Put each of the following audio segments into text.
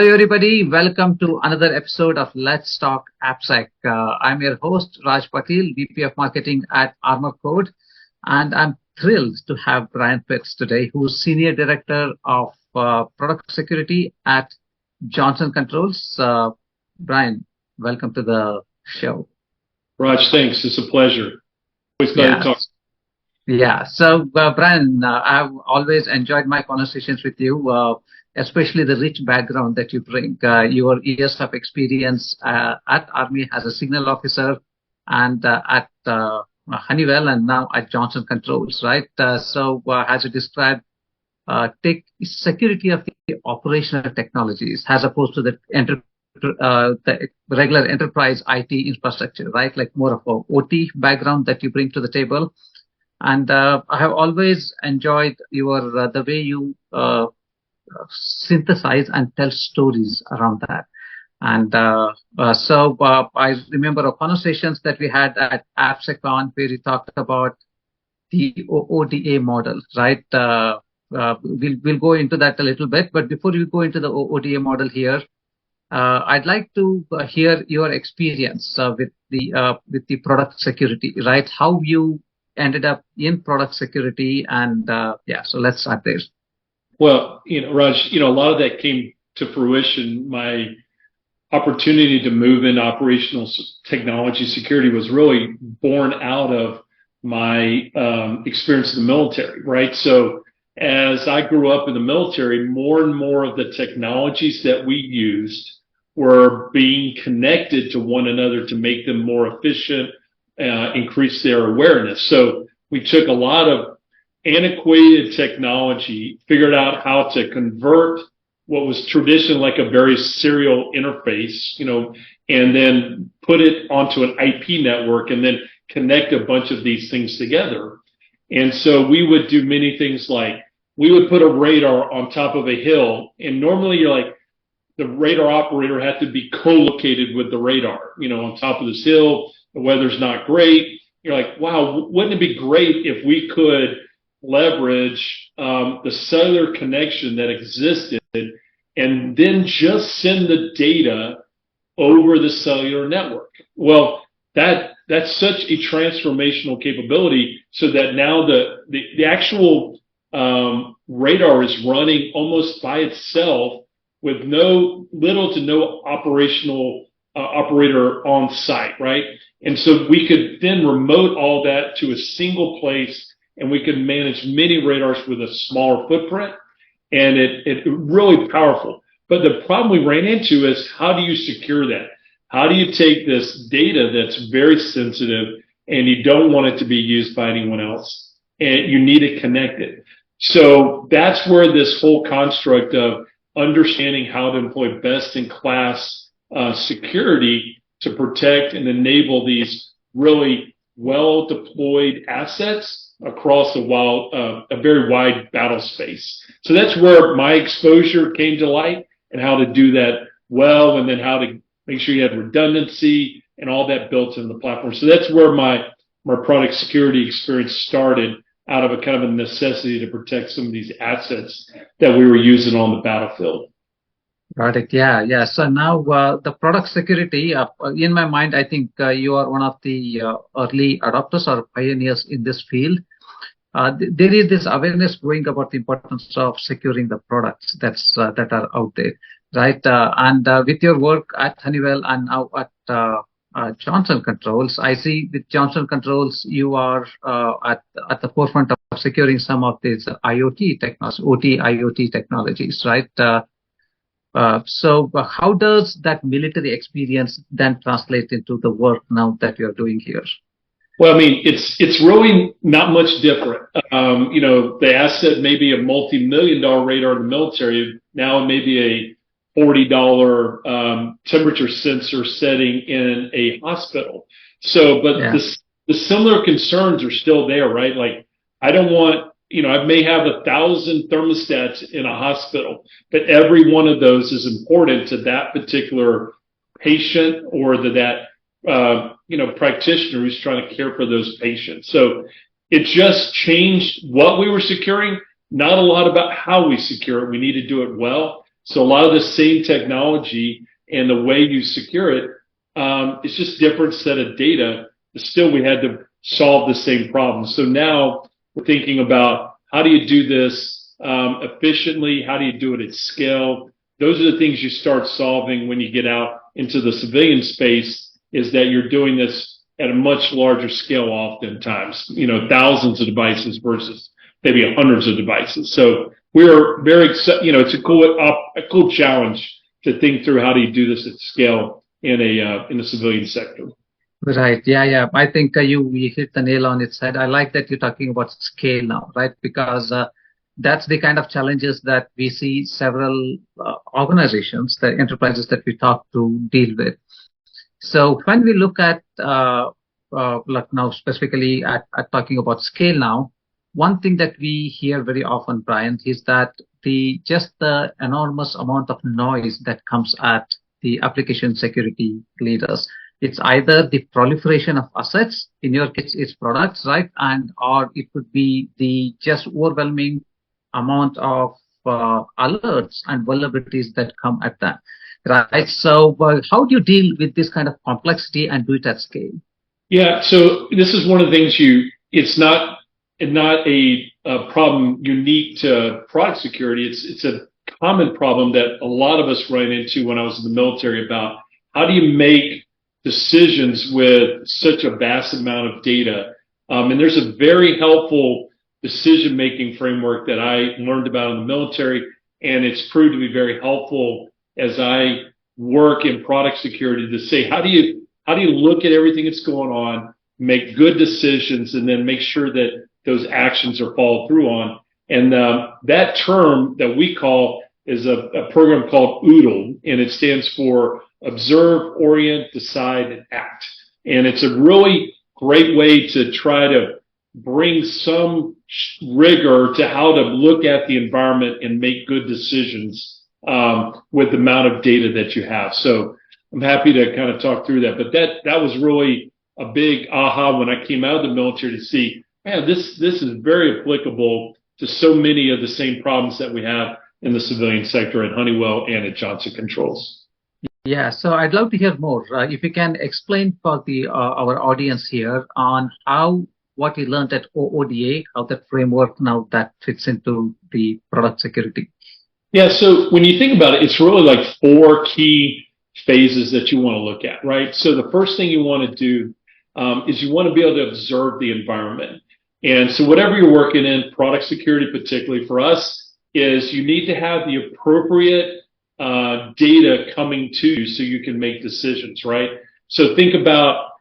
Hello, everybody. Welcome to another episode of Let's Talk AppSec. I'm your host, Raj Patil, VP of Marketing at ArmorCode, and I'm thrilled to have Brian Pitts today, who's Senior Director of Product Security at Johnson Controls. Brian, welcome to the show. Raj, thanks. It's a pleasure. Always glad to talk. Yeah. So, Brian, I've always enjoyed my conversations with you, especially the rich background that you bring. Your years of experience at Army as a signal officer and at Honeywell and now at Johnson Controls, right? So, as you described, take security of the operational technologies as opposed to the regular enterprise IT infrastructure, right? Like more of a OT background that you bring to the table. And I have always enjoyed your the way you synthesize and tell stories around that. And so I remember our conversations that we had at AppSecOps where we talked about the OODA model, right? We'll go into that a little bit, but before we go into the OODA model here, I'd like to hear your experience with the product security, right? How you ended up in product security, and so let's start there. Well, Raj, a lot of that came to fruition. My opportunity to move into operational technology security was really born out of my experience in the military, right? So as I grew up in the military, more and more of the technologies that we used were being connected to one another to make them more efficient, increase their awareness. So we took a lot of antiquated technology, figured out how to convert what was traditionally like a very serial interface, and then put it onto an IP network and then connect a bunch of these things together. And so we would do many things like we would put a radar on top of a hill, and normally you're like, the radar operator had to be co-located with the radar, on top of this hill. The weather's not great. You're like, wow, wouldn't it be great if we could leverage the cellular connection that existed and then just send the data over the cellular network? Well, that's such a transformational capability, so that now the actual radar is running almost by itself with little to no operational operator on site, right? And so we could then remote all that to a single place, and we could manage many radars with a smaller footprint, and it really powerful. But the problem we ran into is, how do you secure that? How do you take this data that's very sensitive and you don't want it to be used by anyone else, and you need to connect it? So that's where this whole construct of understanding how to employ best-in-class security to protect and enable these really well-deployed assets across a very wide battle space. So that's where my exposure came to light, and how to do that well, and then how to make sure you had redundancy and all that built into the platform. So that's where my product security experience started, out of a kind of a necessity to protect some of these assets that we were using on the battlefield. Got it. Yeah. So now the product security, in my mind, I think you are one of the early adopters or pioneers in this field. There is this awareness growing about the importance of securing the products that are out there, right? And with your work at Honeywell and now at Johnson Controls, I see with Johnson Controls you are at the forefront of securing some of these IoT technologies, OT IoT technologies, right? So how does that military experience then translate into the work now that you're doing here? Well, I mean, it's really not much different. The asset may be a multi-million-dollar radar in the military. Now it may be a $40 temperature sensor setting in a hospital. So, but the similar concerns are still there, right? Like, I don't want, I may have 1,000 thermostats in a hospital, but every one of those is important to that particular patient or that practitioner who's trying to care for those patients. So it just changed what we were securing, not a lot about how we secure it. We need to do it well, So a lot of the same technology and the way you secure it, it's just different set of data. But still, we had to solve the same problem. So now we're thinking about how do you do this efficiently? How do you do it at scale? Those are the things you start solving when you get out into the civilian space, is that you're doing this at a much larger scale oftentimes, thousands of devices versus maybe hundreds of devices. So we're very, it's a cool challenge to think through how do you do this at scale in the civilian sector. Right. Yeah. I think you hit the nail on its head. I like that you're talking about scale now, right? Because that's the kind of challenges that we see several organizations, the enterprises that we talk to, deal with. So when we look at like now specifically at talking about scale now, one thing that we hear very often, Brian, is that just the enormous amount of noise that comes at the application security leaders. It's either the proliferation of assets, in your case, it's products, right? Or it could be the just overwhelming amount of alerts and vulnerabilities that come at them, right? So how do you deal with this kind of complexity and do it at scale? Yeah, so this is one of the things it's not a problem unique to product security. It's a common problem that a lot of us ran into when I was in the military about how do you make decisions with such a vast amount of data. And there's a very helpful decision-making framework that I learned about in the military, and it's proved to be very helpful as I work in product security to say, how do you look at everything that's going on, make good decisions, and then make sure that those actions are followed through on. And that term that we call is a program called OODA, and it stands for Observe, Orient, Decide, and Act. And it's a really great way to try to bring some rigor to how to look at the environment and make good decisions with the amount of data that you have. So I'm happy to kind of talk through that. But that was really a big aha when I came out of the military to see, man, this is very applicable to so many of the same problems that we have in the civilian sector at Honeywell and at Johnson Controls. Yeah, so I'd love to hear more. If you can explain for our audience here on what you learned at OODA, how that framework now that fits into the product security. Yeah, so when you think about it, it's really like 4 key phases that you want to look at, right? So the first thing you want to do is you want to be able to observe the environment. And so whatever you're working in, product security particularly for us, is you need to have the appropriate data coming to you so you can make decisions, right? So think about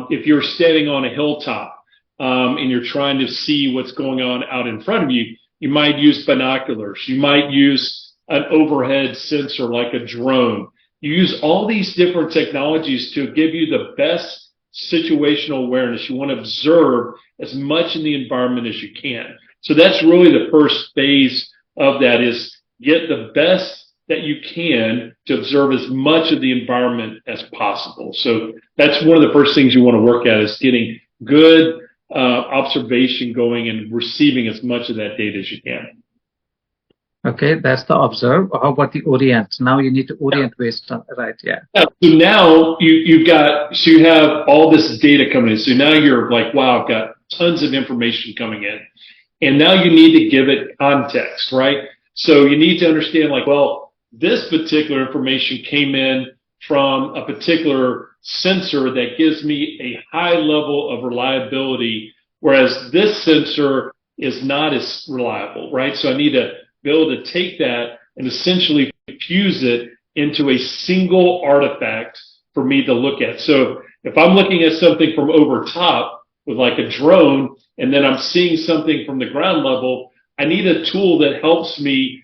if you're standing on a hilltop and you're trying to see what's going on out in front of you, you might use binoculars. You might use an overhead sensor like a drone. You use all these different technologies to give you the best situational awareness. You want to observe as much in the environment as you can. So that's really the first phase of that, is get the best that you can to observe as much of the environment as possible. So that's one of the first things you want to work at, is getting good observation going and receiving as much of that data as you can. Okay, that's the observe. How about the orient? Now you need to orient based on, right? Yeah. So now you have all this data coming in. So now you're like, wow, I've got tons of information coming in. And now you need to give it context, right? So you need to understand, like, well, this particular information came in from a particular sensor that gives me a high level of reliability, whereas this sensor is not as reliable, right? So I need to be able to take that and essentially fuse it into a single artifact for me to look at. So if I'm looking at something from over top with like a drone, and then I'm seeing something from the ground level, I need a tool that helps me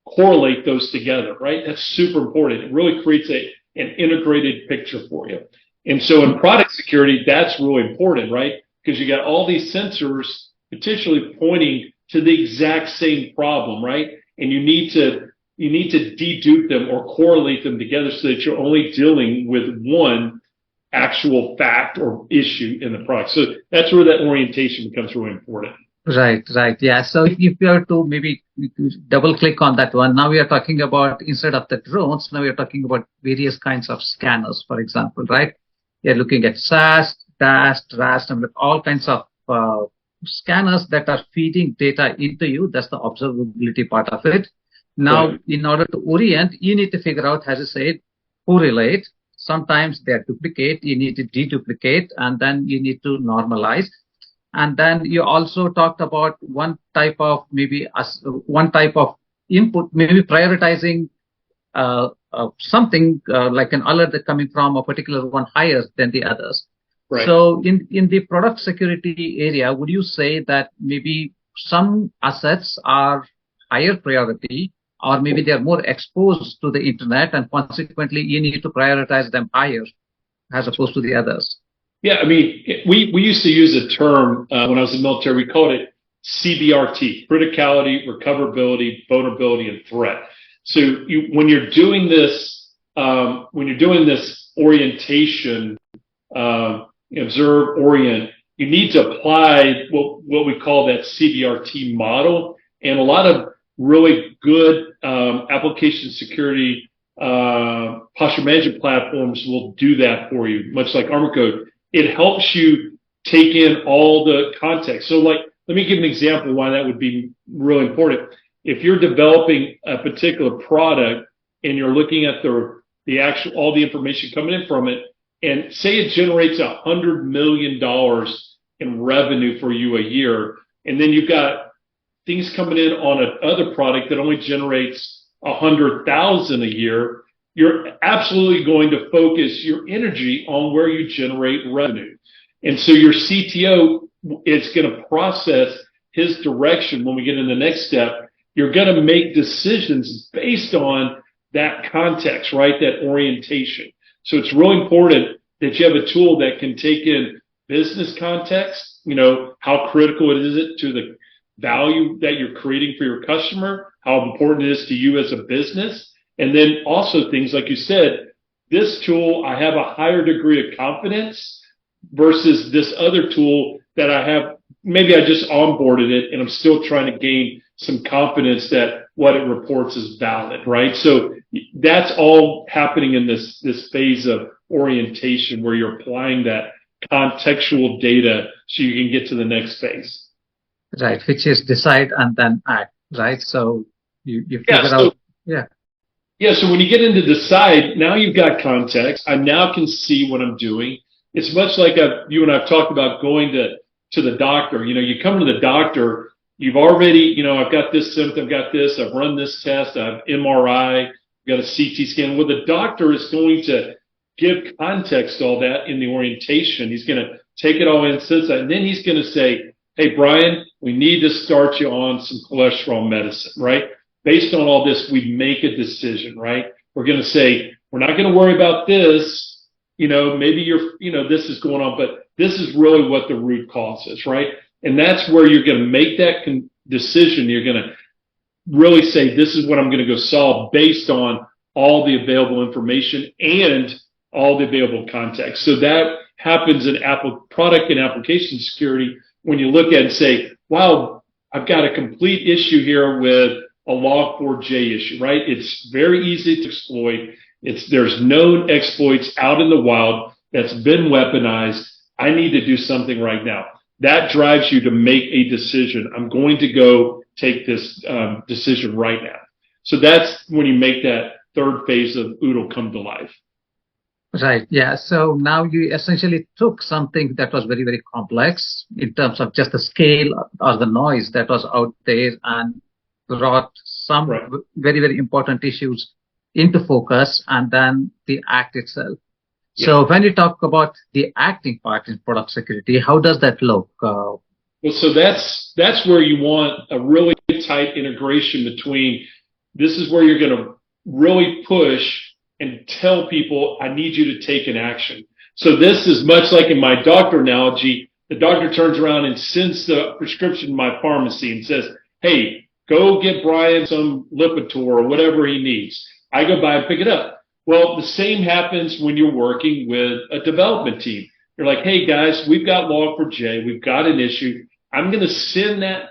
correlate those together, right? That's super important. It really creates an integrated picture for you. And so in product security, that's really important, right? Because you got all these sensors potentially pointing to the exact same problem, right? And you need to dedupe them or correlate them together so that you're only dealing with one actual fact or issue in the product. So that's where that orientation becomes really important. Right, right. Yeah. So if you were to maybe double click on that one, now we are talking about instead of the drones, now we are talking about various kinds of scanners, for example, right? You're looking at SAST, DAST, RAST, and all kinds of scanners that are feeding data into you. That's the observability part of it. Now, Right. in order to orient, you need to figure out, as I said, correlate. Sometimes they're duplicate, you need to deduplicate, and then you need to normalize. And then you also talked about one type of one type of input, maybe prioritizing something like an alert that coming from a particular one higher than the others. Right. So in the product security area, would you say that maybe some assets are higher priority, or maybe they are more exposed to the internet, and consequently you need to prioritize them higher as opposed to the others? Yeah, I mean, we used to use a term when I was in the military. We called it CBRT: criticality, recoverability, vulnerability, and threat. So when you're doing this, orientation, observe, orient, you need to apply what we call that CBRT model, and a lot of really good application security posture management platforms will do that for you, much like ArmorCode. It helps you take in all the context. So like, let me give an example why that would be really important. If you're developing a particular product and you're looking at the actual, all the information coming in from it, and say it generates $100 million in revenue for you a year, and then you've got things coming in on another product that only generates 100,000 a year, you're absolutely going to focus your energy on where you generate revenue. And so your CTO is going to process his direction when we get in the next step. You're going to make decisions based on that context, right? That orientation. So it's really important that you have a tool that can take in business context, how critical it is to the value that you're creating for your customer, how important it is to you as a business. And then also things like you said, this tool, I have a higher degree of confidence versus this other tool that I have, maybe I just onboarded it and I'm still trying to gain some confidence that what it reports is valid, right? So that's all happening in this phase of orientation where you're applying that contextual data so you can get to the next phase. Right, which is decide and then act, right? So you figure out. Yeah. Yeah, so when you get into decide, now you've got context. I now can see what I'm doing. It's much like you and I've talked about going to the doctor. You come to the doctor, you've already, I've got this symptom, I've got this, I've run this test, I've MRI, I've got a CT scan. Well, the doctor is going to give context to all that in the orientation. He's going to take it all in, and then he's going to say, hey, Brian, we need to start you on some cholesterol medicine, right? Based on all this, we make a decision, right? We're going to say, we're not going to worry about this. Maybe this is going on, but this is really what the root cause is, right? And that's where you're going to make that decision. You're going to really say, this is what I'm going to go solve based on all the available information and all the available context. So that happens in product and application security when you look at it and say, wow, I've got a complete issue here with a log4j issue, right? It's very easy to exploit. There's known exploits out in the wild that's been weaponized. I need to do something right now. That drives you to make a decision. I'm going to go take this decision right now. So that's when you make that third phase of OODA come to life. Right. Yeah. So now you essentially took something that was very, very complex in terms of just the scale or the noise that was out there and brought some very, very important issues into focus, and then the act itself. Yeah. So when you talk about the acting part in product security, how does that look? Well, so that's where you want a really tight integration between, this is where you're going to really push and tell people, I need you to take an action. So this is much like in my doctor analogy. The doctor turns around and sends the prescription to my pharmacy and says, hey, go get Brian some Lipitor or whatever he needs. I go by and pick it up. Well, the same happens when you're working with a development team. You're like, hey guys, we've got log4j, we've got an issue. I'm going to send that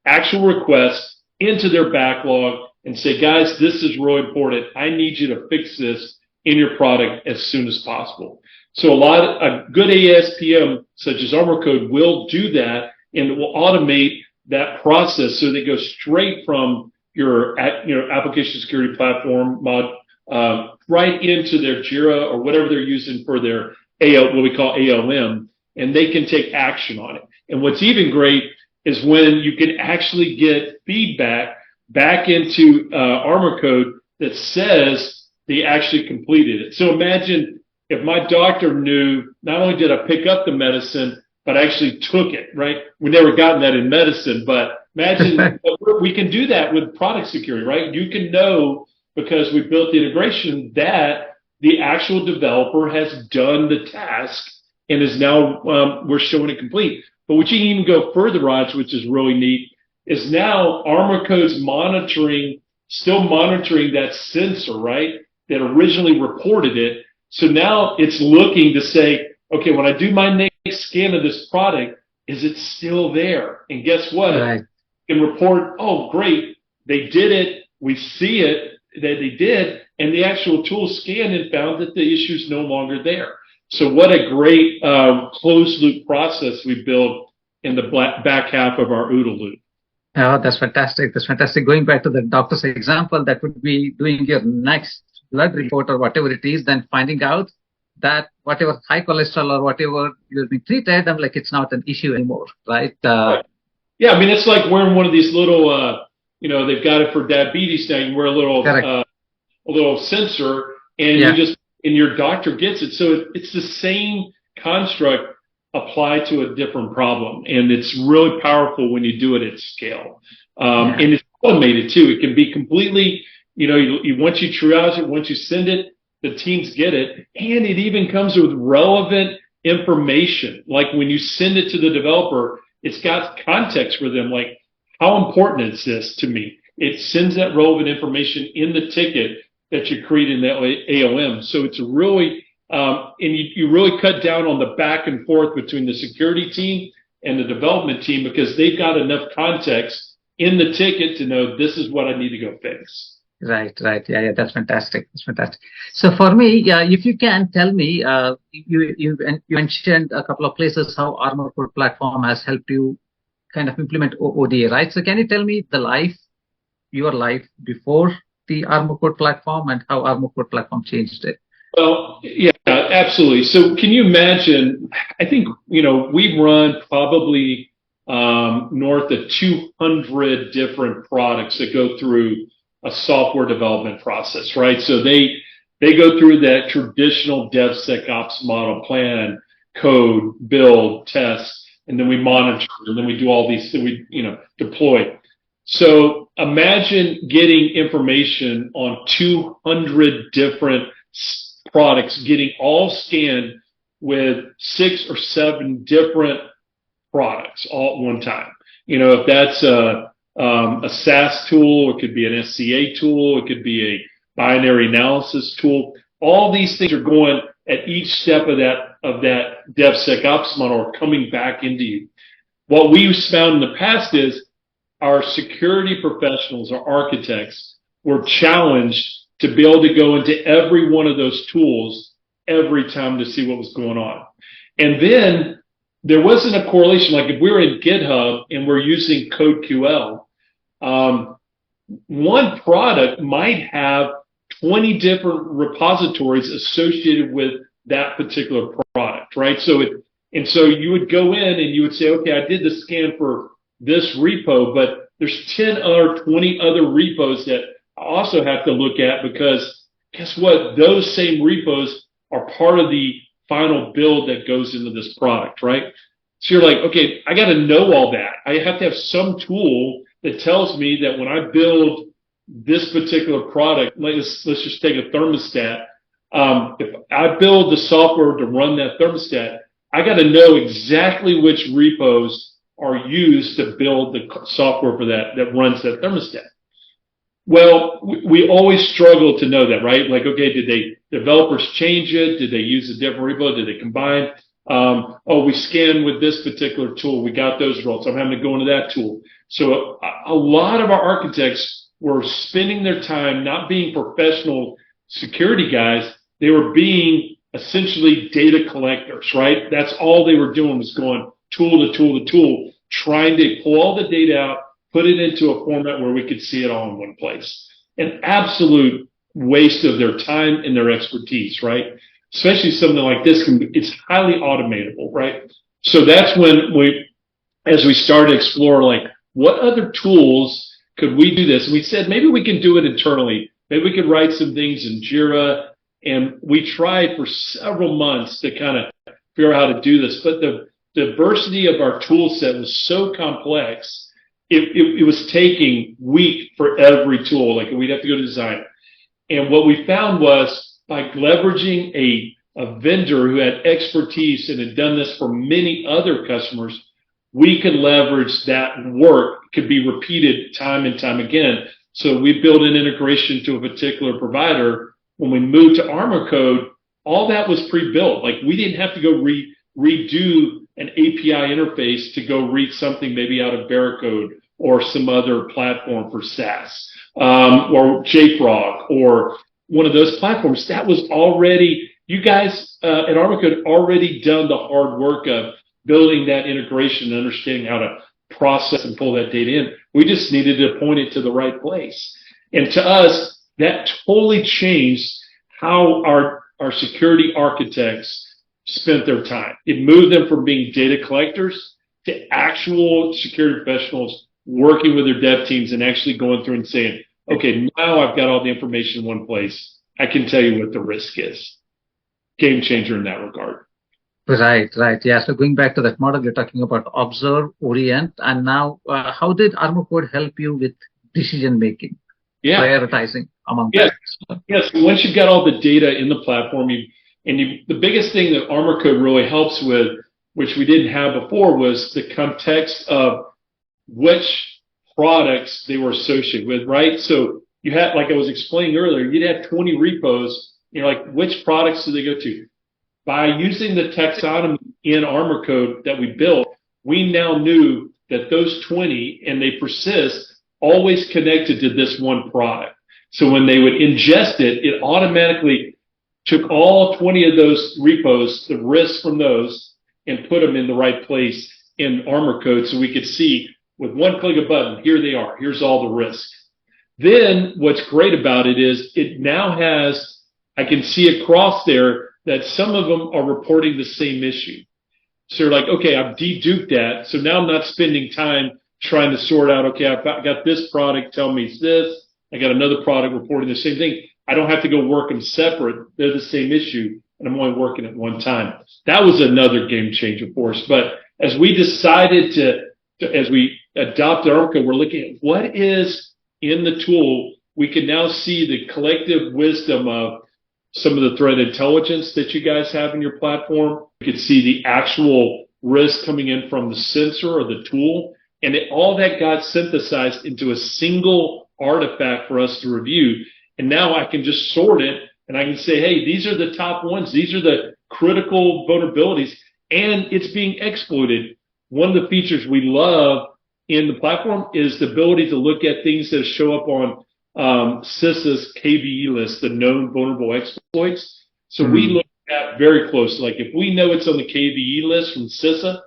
actual request into their backlog and say, guys, this is really important. I need you to fix this in your product as soon as possible. So a good ASPM such as ArmorCode will do that, and it will automate that process so they go straight from your application security platform mod right into their Jira or whatever they're using for their what we call ALM, and they can take action on it. And what's even great is when you can actually get feedback back into ArmorCode that says they actually completed it. So imagine if my doctor knew not only did I pick up the medicine, but I actually took it, right? We never gotten that in medicine, but imagine we can do that with product security, right? You can know because we built the integration that the actual developer has done the task and is now, we're showing it complete. But what you can even go further, Raj, which is really neat, is now ArmorCode's still monitoring that sensor, right? That originally reported it. So now it's looking to say, okay, when I do my next scan of this product, is it still there? And guess what? Right. It can report, oh, great, they did it. We see it that they did, and the actual tool scanned and found that the issue is no longer there. So what a great closed loop process we built in the back half of our OODA loop. Oh, that's fantastic. That's fantastic. Going back to the doctor's example, that would be doing your next blood report or whatever it is, then finding out that whatever high cholesterol or whatever you're being treated, I'm like, it's not an issue anymore, right? Right. Yeah, I mean, it's like wearing one of these little, they've got it for diabetes now. You wear a little sensor, and and your doctor gets it. So it's the same construct applied to a different problem, and it's really powerful when you do it at scale. And it's automated too. It can be completely, once you triage it, once you send it, the teams get it, and it even comes with relevant information. Like when you send it to the developer, it's got context for them, like how important is this to me? It sends that relevant information in the ticket that you create in that ALM. So it's really, and you really cut down on the back and forth between the security team and the development team because they've got enough context in the ticket to know this is what I need to go fix. Right. Yeah, that's fantastic. That's fantastic. So for me, if you can tell me, you mentioned a couple of places how ArmorCode platform has helped you kind of implement OODA, right? So can you tell me your life before the ArmorCode platform and how ArmorCode platform changed it? Well, yeah, absolutely. So can you imagine, I think, we've run probably north of 200 different products that go through a software development process, right? So they go through that traditional DevSecOps model: plan, code, build, test, and then we monitor, and then we do all these things, we deploy. So imagine getting information on 200 different products, getting all scanned with 6 or 7 different products all at one time. If that's a SAS tool, it could be an SCA tool, it could be a binary analysis tool. All these things are going at each step of that DevSecOps model are coming back into you. What we've found in the past is our security professionals, our architects, were challenged to be able to go into every one of those tools every time to see what was going on. And then there wasn't a correlation. Like if we're in GitHub and we're using CodeQL, one product might have 20 different repositories associated with that particular product, right? So you would go in and you would say, okay, I did the scan for this repo, but there's 10 or 20 other repos that I also have to look at because guess what? Those same repos are part of the final build that goes into this product, right? So you're like, okay, I got to know all that. I have to have some tool that tells me that when I build this particular product, let's just take a thermostat. If I build the software to run that thermostat, I got to know exactly which repos are used to build the software for that runs that thermostat. Well, we always struggle to know that, right? Like, okay, did developers change it? Did they use a different repo? Did they combine? Oh, we scanned with this particular tool. We got those results. I'm having to go into that tool. So a lot of our architects were spending their time not being professional security guys. They were being essentially data collectors, right? That's all they were doing, was going tool to tool to tool, trying to pull all the data out, put it into a format where we could see it all in one place. An absolute waste of their time and their expertise, right? Especially something like this, it's highly automatable, right? So that's when as we started to explore, like, what other tools could we do this? And we said, maybe we can do it internally. Maybe we could write some things in Jira. And we tried for several months to kind of figure out how to do this. But the diversity of our tool set was so complex, it was taking weeks for every tool. Like, we'd have to go to design. And what we found was, by leveraging a vendor who had expertise and had done this for many other customers, we could leverage that work, could be repeated time and time again. So we built an integration to a particular provider. When we moved to ArmorCode, all that was pre-built. Like, we didn't have to go redo an API interface to go read something maybe out of Barricode or some other platform for SaaS, or JFrog or one of those platforms. That was already, you guys at ArmorCode already done the hard work of building that integration and understanding how to process and pull that data in. We just needed to point it to the right place. And to us, that totally changed how our security architects spent their time. It moved them from being data collectors to actual security professionals working with their dev teams and actually going through and saying, okay, now I've got all the information in one place. I can tell you what the risk is. Game changer in that regard. Right. Yeah. So going back to that model, you're talking about observe, orient, and now how did ArmorCode help you with decision making, prioritizing among that? Yes. Once you've got all the data in the platform, the biggest thing that ArmorCode really helps with, which we didn't have before, was the context of which products they were associated with, right? So you had, like I was explaining earlier, you'd have 20 repos. You're like, which products do they go to? By using the taxonomy in ArmorCode that we built, we now knew that those 20, and they persist, always connected to this one product. So when they would ingest it, it automatically took all 20 of those repos, the risks from those, and put them in the right place in ArmorCode so we could see with one click of a button, here they are, here's all the risks. Then what's great about it is it now has, I can see across there that some of them are reporting the same issue. So you're like, okay, I've deduped that. So now I'm not spending time trying to sort out, okay, I've got this product, tell me it's this. I got another product reporting the same thing. I don't have to go work them separate. They're the same issue, and I'm only working at one time. That was another game changer for us. But as we decided as we adopted ArmorCode, we're looking at what is in the tool. We can now see the collective wisdom of some of the threat intelligence that you guys have in your platform. You can see the actual risk coming in from the sensor or the tool. And all that got synthesized into a single artifact for us to review. And now I can just sort it, and I can say, hey, these are the top ones. These are the critical vulnerabilities, and it's being exploited. One of the features we love in the platform is the ability to look at things that show up on 𝗙ci's KVE list, the known vulnerable exploits. So we look at very close. Like, if we know it's on the KVE list from 𝗙cie,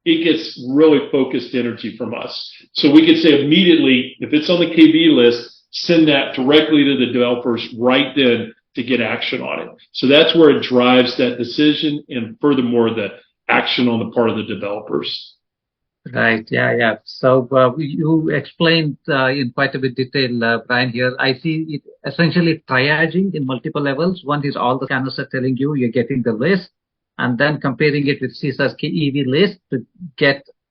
it gets really focused energy from us. So we could say immediately, if it's on the KVE list, send that directly to the developers right then to get action on it. So that's where it drives that decision, and furthermore, the action on the part of the developers. Right. Yeah. So you explained in quite a bit detail, Brian, here. I see it essentially triaging in multiple levels. One is all the scanners are telling you, you're getting the list, and then comparing it with 𝗙ci's KEV list to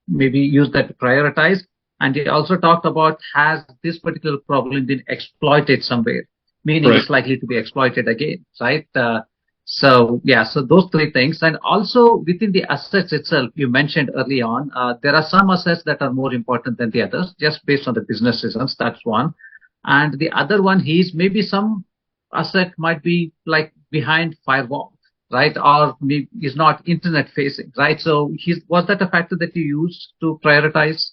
maybe use that to prioritize. And he also talked about, has this particular problem been exploited somewhere, meaning it's likely to be exploited again, right? So those three things. And also within the assets itself, you mentioned early on, there are some assets that are more important than the others, just based on the business reasons. That's one. And the other one is maybe some asset might be like behind firewall. right? Or maybe is not internet facing, right? So was that a factor that you used to prioritize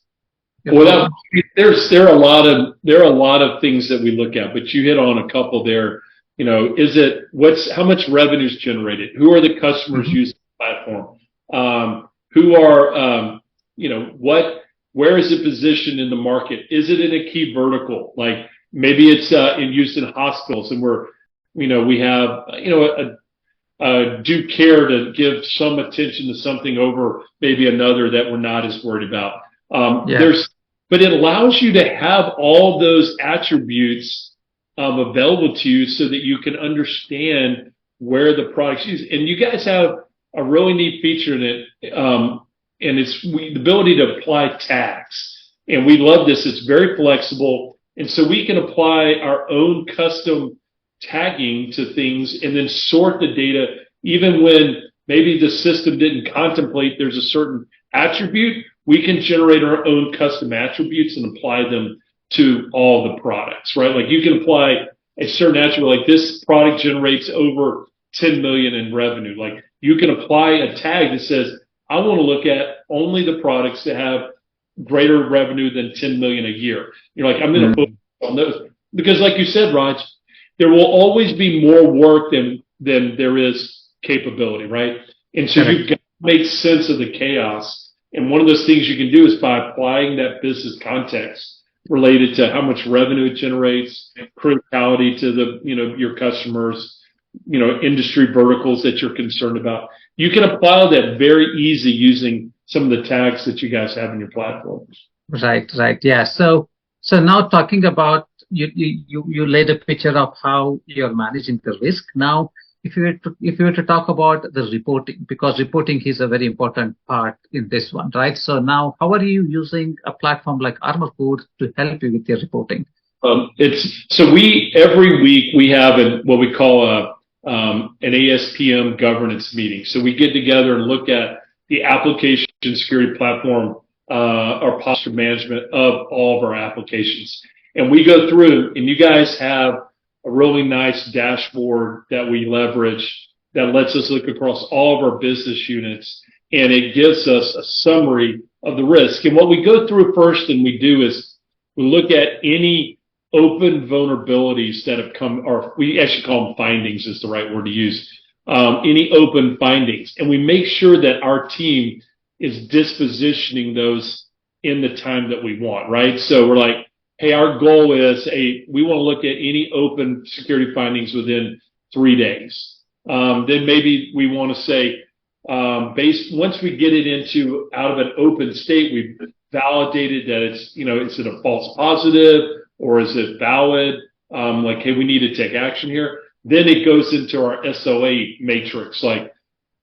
your Well, programs? there are a lot of things that we look at, but you hit on a couple there. You know, how much revenue is generated? Who are the customers Mhm. using the platform? Who are, where is it positioned in the market? Is it in a key vertical? Like maybe it's used in hospitals, and we have due care to give some attention to something over maybe another that we're not as worried about. Yeah, But it allows you to have all those attributes available to you so that you can understand where the product's used. And you guys have a really neat feature in it, and it's the ability to apply tags. And we love this. It's very flexible. And so we can apply our own custom tagging to things and then sort the data even when maybe the system didn't contemplate there's a certain attribute. We can generate our own custom attributes and apply them to all the products, right? Like you can apply a certain attribute, like this product generates over 10 million in revenue. Like you can apply a tag that says, I want to look at only the products that have greater revenue than 10 million a year. You're like, I'm going to focus on those because like you said, Raj, there will always be more work than there is capability, right? And so you've got to make sense of the chaos. And one of those things you can do is by applying that business context related to how much revenue it generates, criticality to your customers, industry verticals that you're concerned about. You can apply that very easy using some of the tags that you guys have in your platforms. right, right. Yeah. So now talking about you laid a picture of how you're managing the risk. Now, if you were to talk about the reporting, because reporting is a very important part in this one, right? So now, how are you using a platform like ArmorCode to help you with your reporting? Every week we have what we call an ASPM governance meeting. So we get together and look at the application security platform, our posture management of all of our applications. And we go through, and you guys have a really nice dashboard that we leverage that lets us look across all of our business units, and it gives us a summary of the risk. And what we go through first and we do is we look at any open vulnerabilities that have come, or we actually call them findings is the right word to use, any open findings. And we make sure that our team is dispositioning those in the time that we want, right? So we're like, hey, our goal is we want to look at any open security findings within 3 days. Then maybe we want to say, once we get it into out of an open state, we've validated that is it a false positive or is it valid? Like, hey, we need to take action here. Then it goes into our SOA matrix, like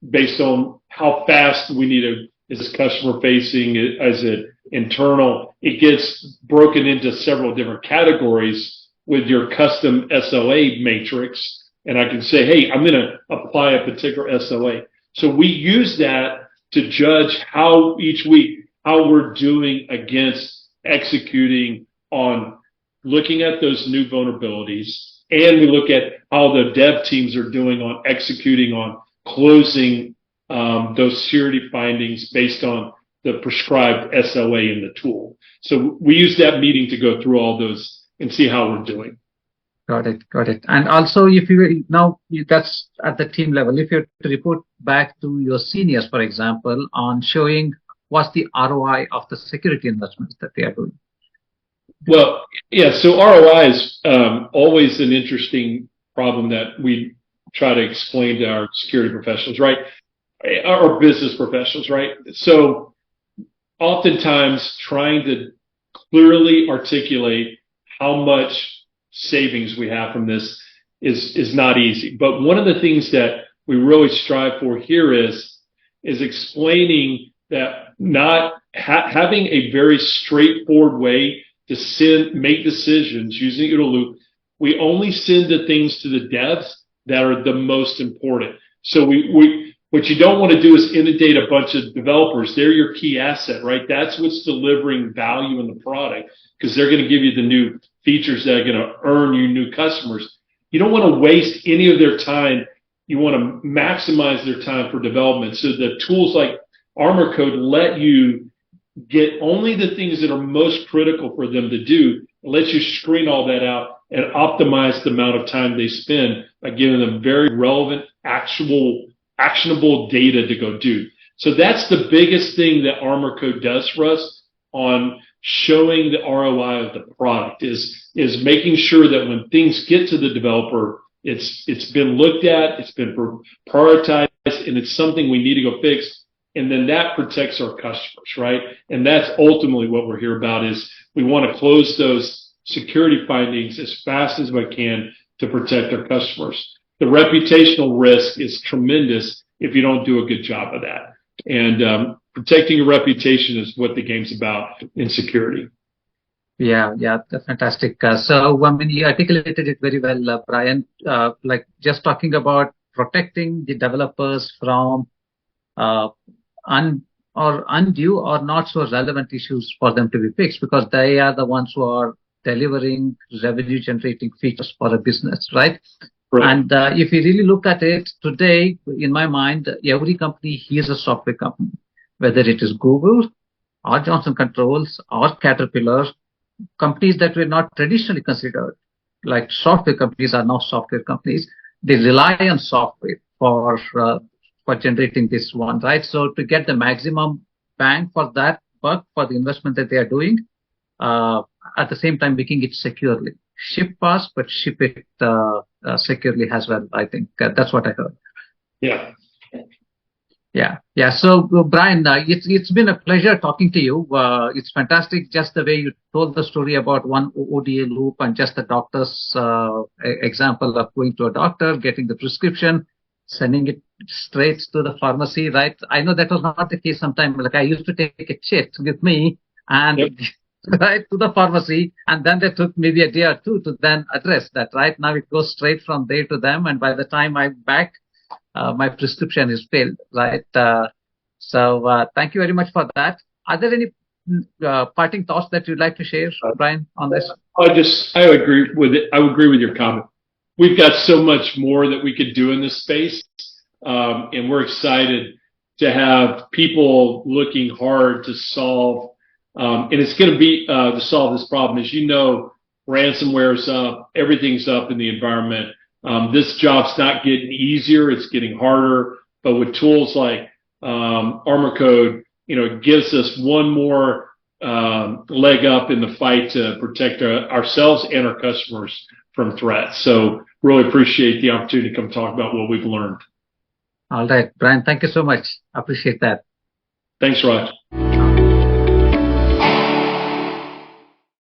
based on how fast we need to, is this customer facing, is it internal? It gets broken into several different categories with your custom SOA matrix. And I can say, hey, I'm going to apply a particular SOA. So we use that to judge how each week, how we're doing against executing on looking at those new vulnerabilities. And we look at how the dev teams are doing on executing on closing those security findings based on the prescribed SOA in the tool. So we use that meeting to go through all those and see how we're doing. Got it, got it. And also, that's at the team level. If you report back to your seniors, for example, on showing what's the ROI of the security investments that they are doing. Well, yeah. So ROI is always an interesting problem that we try to explain to our security professionals, right? Our business professionals, right? So oftentimes trying to clearly articulate how much savings we have from this is not easy. But one of the things that we really strive for here is explaining that not having a very straightforward way to make decisions using OODA loop. We only send the things to the devs that are the most important. So what you don't want to do is inundate a bunch of developers. They're your key asset, right? That's what's delivering value in the product because they're going to give you the new features that are going to earn you new customers. You don't want to waste any of their time you want to maximize their time for development. So the tools like ArmorCode let you get only the things that are most critical for them to do. It lets you screen all that out and optimize the amount of time they spend by giving them very relevant, actionable data to go do. So that's the biggest thing that ArmorCode does for us on showing the ROI of the product is making sure that when things get to the developer, it's been looked at, it's been prioritized, and it's something we need to go fix. And then that protects our customers, right? And that's ultimately what we're here about is we want to close those security findings as fast as we can to protect our customers. The reputational risk is tremendous if you don't do a good job of that. And protecting your reputation is what the game's about in security. Yeah, that's fantastic. So, I mean, you articulated it very well, Brian. Like just talking about protecting the developers from undue or not so relevant issues for them to be fixed, because they are the ones who are delivering revenue generating features for a business, right? Right. And if you really look at it today, in my mind, every company is a software company, whether it is Google or Johnson Controls or Caterpillar. Companies that were not traditionally considered like software companies are now software companies. They rely on software for generating this one, right? So to get the maximum bang for that buck for the investment that they are doing, at the same time making it securely. Ship fast, but ship it securely as well. I think that's what I heard. Yeah. Yeah. So, Brian, it's been a pleasure talking to you. It's fantastic just the way you told the story about one OODA loop and just the doctor's example of going to a doctor, getting the prescription, sending it straight to the pharmacy, right? I know that was not the case sometimes. Like I used to take a chit with me and right to the pharmacy, and then they took maybe a day or two to then address that, right? Now it goes straight from there to them, and by the time I'm back, my prescription is filled, right? So thank you very much for that. Are there any parting thoughts that you'd like to share, Brian, on this? I agree with it. I would agree with your comment. We've got so much more that we could do in this space, and we're excited to have people looking hard to solve. And it's going to be to solve this problem. As you know, ransomware's up, everything's up in the environment. This job's not getting easier; it's getting harder. But with tools like ArmorCode, it gives us one more leg up in the fight to protect ourselves and our customers from threats. So really appreciate the opportunity to come talk about what we've learned. All right, Brian, thank you so much. I appreciate that. Thanks, Raj.